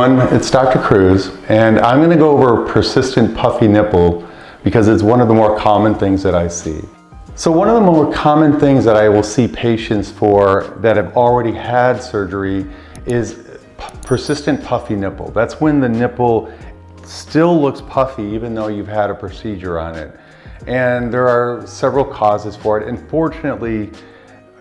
everyone, it's Dr. Cruz, and I'm going to go over persistent puffy nipple because it's one of the more common things that I see. So one of the more common things that I will see patients for that have already had surgery is persistent puffy nipple. That's when the nipple still looks puffy even though you've had a procedure on it. And there are several causes for it, and fortunately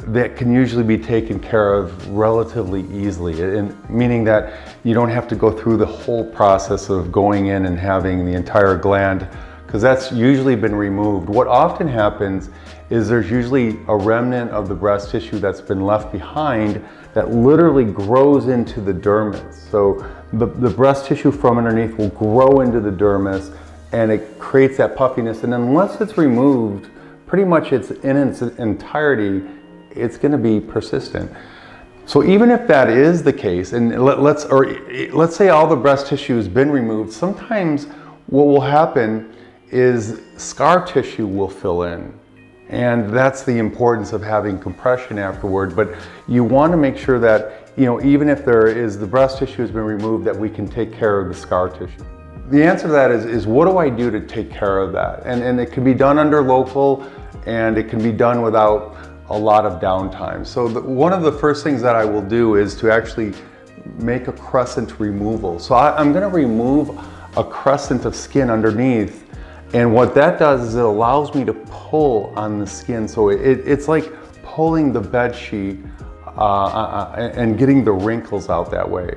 that can usually be taken care of relatively easily, and meaning that you don't have to go through the whole process of going in and having the entire gland, because that's usually been removed. What often happens is there's usually a remnant of the breast tissue that's been left behind that literally grows into the dermis. So the breast tissue from underneath will grow into the dermis and it creates that puffiness, and unless it's removed, pretty much it's in its entirety, it's going to be persistent. So even if that is the case, and let's say all the breast tissue has been removed, sometimes what will happen is scar tissue will fill in. And that's the importance of having compression afterward. But you want to make sure that, even if the breast tissue has been removed, that we can take care of the scar tissue. The answer to that is what do I do to take care of that? And it can be done under local, and it can be done without a lot of downtime. So one of the first things that I will do is to actually make a crescent removal. So I'm going to remove a crescent of skin underneath, and what that does is it allows me to pull on the skin. So it's like pulling the bed sheet and getting the wrinkles out that way.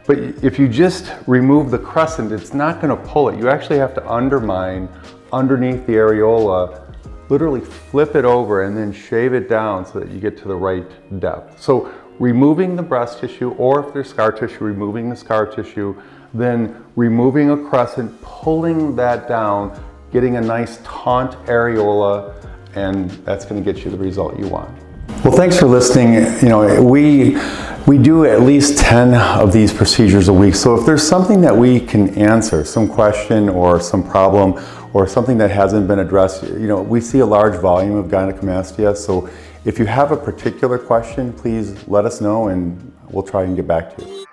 But if you just remove the crescent, it's not going to pull it. You actually have to undermine underneath the areola, literally flip it over and then shave it down so that you get to the right depth. So removing the breast tissue, or if there's scar tissue, removing the scar tissue, then removing a crescent, pulling that down, getting a nice taut areola, and that's going to get you the result you want. Well, thanks for listening. We do at least 10 of these procedures a week. So if there's something that we can answer, some question or some problem or something that hasn't been addressed, we see a large volume of gynecomastia. So if you have a particular question, please let us know and we'll try and get back to you.